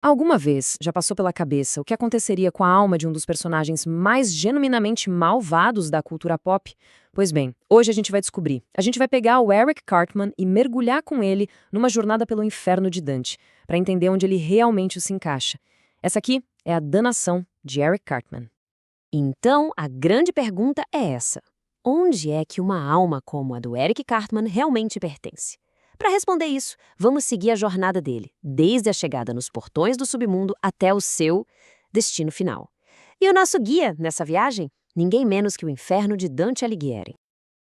Alguma vez já passou pela cabeça o que aconteceria com a alma de um dos personagens mais genuinamente malvados da cultura pop? Pois bem, hoje a gente vai descobrir. A gente vai pegar o Eric Cartman e mergulhar com ele numa jornada pelo inferno de Dante, para entender onde ele realmente se encaixa. Essa aqui é a Danação de Eric Cartman. Então, a grande pergunta é essa: onde é que uma alma como a do Eric Cartman realmente pertence? Para responder isso, vamos seguir a jornada dele, desde a chegada nos portões do submundo até o seu destino final. E o nosso guia nessa viagem? Ninguém menos que o Inferno de Dante Alighieri.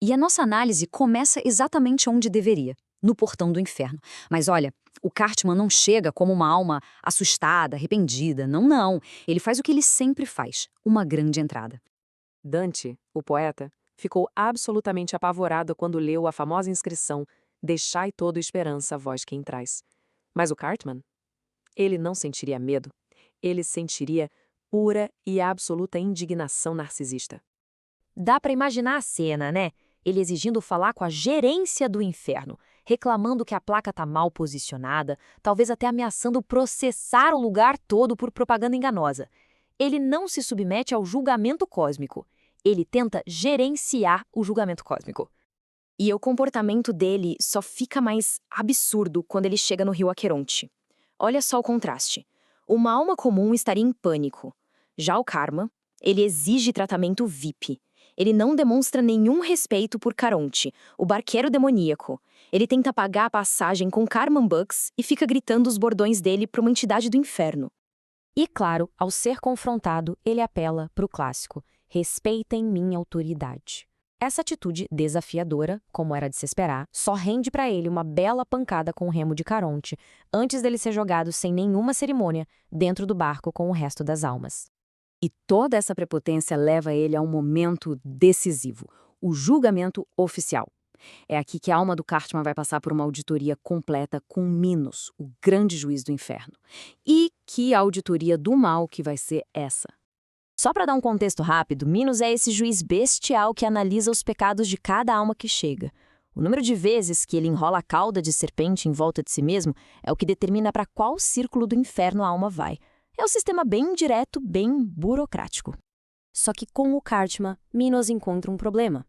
E a nossa análise começa exatamente onde deveria, no portão do inferno. Mas olha, o Cartman não chega como uma alma assustada, arrependida. Não, não. Ele faz o que ele sempre faz, uma grande entrada. Dante, o poeta, ficou absolutamente apavorado quando leu a famosa inscrição "Deixai toda esperança a vós que entrais". Mas o Cartman? Ele não sentiria medo. Ele sentiria pura e absoluta indignação narcisista. Dá para imaginar a cena, né? Ele exigindo falar com a gerência do inferno, reclamando que a placa tá mal posicionada, talvez até ameaçando processar o lugar todo por propaganda enganosa. Ele não se submete ao julgamento cósmico. Ele tenta gerenciar o julgamento cósmico. E o comportamento dele só fica mais absurdo quando ele chega no rio Aqueronte. Olha só o contraste. Uma alma comum estaria em pânico. Já o Karma, ele exige tratamento VIP. Ele não demonstra nenhum respeito por Caronte, o barqueiro demoníaco. Ele tenta pagar a passagem com Carman Bucks e fica gritando os bordões dele para uma entidade do inferno. E claro, ao ser confrontado, ele apela para o clássico: respeitem minha autoridade. Essa atitude desafiadora, como era de se esperar, só rende para ele uma bela pancada com o remo de Caronte, antes dele ser jogado sem nenhuma cerimônia dentro do barco com o resto das almas. E toda essa prepotência leva ele a um momento decisivo, o julgamento oficial. É aqui que a alma do Cartman vai passar por uma auditoria completa com Minos, o grande juiz do inferno. E que auditoria do mal que vai ser essa? Só para dar um contexto rápido, Minos é esse juiz bestial que analisa os pecados de cada alma que chega. O número de vezes que ele enrola a cauda de serpente em volta de si mesmo é o que determina para qual círculo do inferno a alma vai. É um sistema bem direto, bem burocrático. Só que com o Cartman, Minos encontra um problema.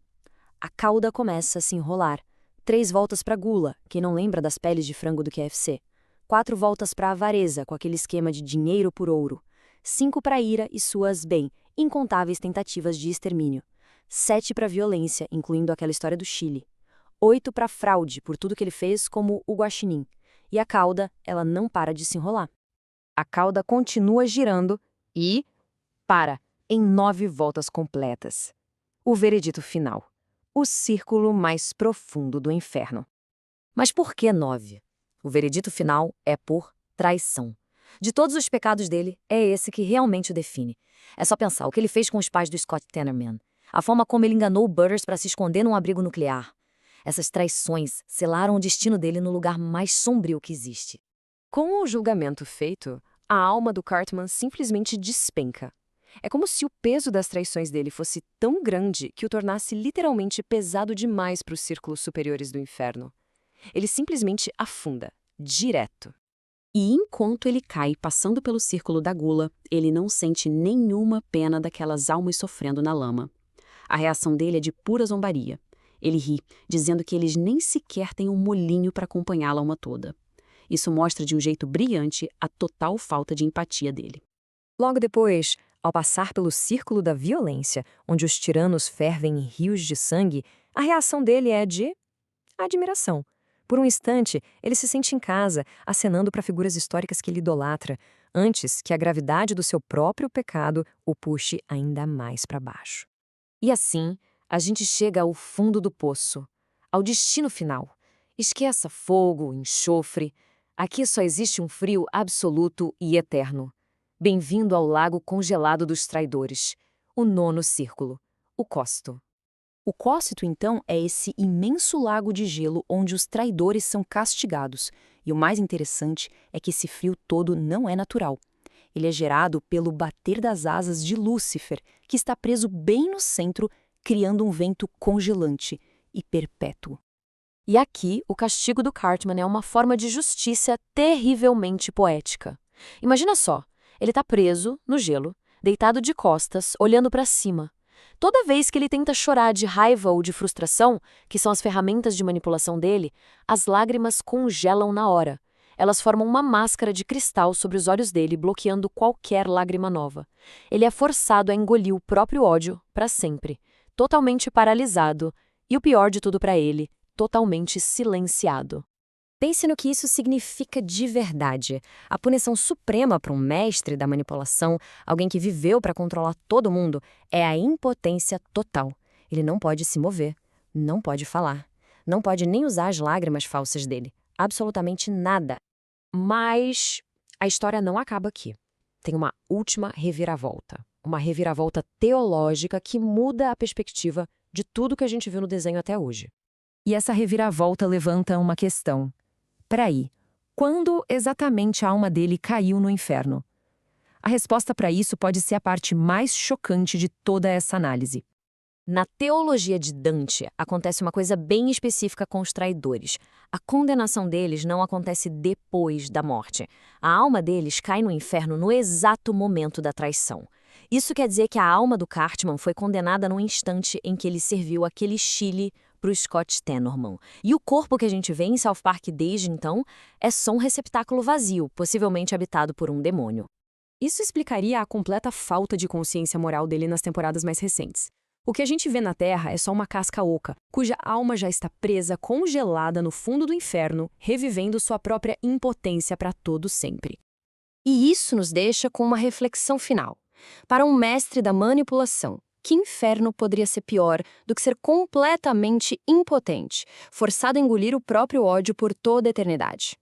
A cauda começa a se enrolar. 3 voltas para a gula, que não lembra das peles de frango do KFC. 4 voltas para a avareza, com aquele esquema de dinheiro por ouro. 5 para a ira e suas, incontáveis tentativas de extermínio. 7 para a violência, incluindo aquela história do Chile. 8 para a fraude, por tudo que ele fez, como o guaxinim. E a cauda, ela não para de se enrolar. A cauda continua girando e para em 9 voltas completas. O veredito final. O círculo mais profundo do inferno. Mas por que 9? O veredito final é por traição. De todos os pecados dele, é esse que realmente o define. É só pensar o que ele fez com os pais do Scott Tenorman. A forma como ele enganou o Butters para se esconder num abrigo nuclear. Essas traições selaram o destino dele no lugar mais sombrio que existe. Com o julgamento feito, a alma do Cartman simplesmente despenca. É como se o peso das traições dele fosse tão grande que o tornasse literalmente pesado demais para os círculos superiores do inferno. Ele simplesmente afunda, direto. E enquanto ele cai passando pelo círculo da gula, ele não sente nenhuma pena daquelas almas sofrendo na lama. A reação dele é de pura zombaria. Ele ri, dizendo que eles nem sequer têm um molinho para acompanhar a alma toda. Isso mostra de um jeito brilhante a total falta de empatia dele. Logo depois, ao passar pelo círculo da violência, onde os tiranos fervem em rios de sangue, a reação dele é de admiração. Por um instante, ele se sente em casa, acenando para figuras históricas que ele idolatra, antes que a gravidade do seu próprio pecado o puxe ainda mais para baixo. E assim, a gente chega ao fundo do poço, ao destino final. Esqueça fogo, enxofre. Aqui só existe um frio absoluto e eterno. Bem-vindo ao lago congelado dos traidores, o 9º círculo, o Costo. O Cócito, então, é esse imenso lago de gelo onde os traidores são castigados. E o mais interessante é que esse frio todo não é natural. Ele é gerado pelo bater das asas de Lúcifer, que está preso bem no centro, criando um vento congelante e perpétuo. E aqui, o castigo do Cartman é uma forma de justiça terrivelmente poética. Imagina só, ele tá preso no gelo, deitado de costas, olhando para cima. Toda vez que ele tenta chorar de raiva ou de frustração, que são as ferramentas de manipulação dele, as lágrimas congelam na hora. Elas formam uma máscara de cristal sobre os olhos dele, bloqueando qualquer lágrima nova. Ele é forçado a engolir o próprio ódio para sempre, totalmente paralisado, e o pior de tudo para ele, totalmente silenciado. Pense no que isso significa de verdade. A punição suprema para um mestre da manipulação, alguém que viveu para controlar todo mundo, é a impotência total. Ele não pode se mover, não pode falar, não pode nem usar as lágrimas falsas dele. Absolutamente nada. Mas a história não acaba aqui. Tem uma última reviravolta. Uma reviravolta teológica que muda a perspectiva de tudo que a gente viu no desenho até hoje. E essa reviravolta levanta uma questão. Peraí, quando exatamente a alma dele caiu no inferno? A resposta para isso pode ser a parte mais chocante de toda essa análise. Na teologia de Dante, acontece uma coisa bem específica com os traidores. A condenação deles não acontece depois da morte. A alma deles cai no inferno no exato momento da traição. Isso quer dizer que a alma do Cartman foi condenada no instante em que ele serviu aquele chile para o Scott Tenorman. E o corpo que a gente vê em South Park desde então é só um receptáculo vazio, possivelmente habitado por um demônio. Isso explicaria a completa falta de consciência moral dele nas temporadas mais recentes. O que a gente vê na Terra é só uma casca oca, cuja alma já está presa, congelada no fundo do inferno, revivendo sua própria impotência para todo sempre. E isso nos deixa com uma reflexão final. Para um mestre da manipulação, que inferno poderia ser pior do que ser completamente impotente, forçado a engolir o próprio ódio por toda a eternidade?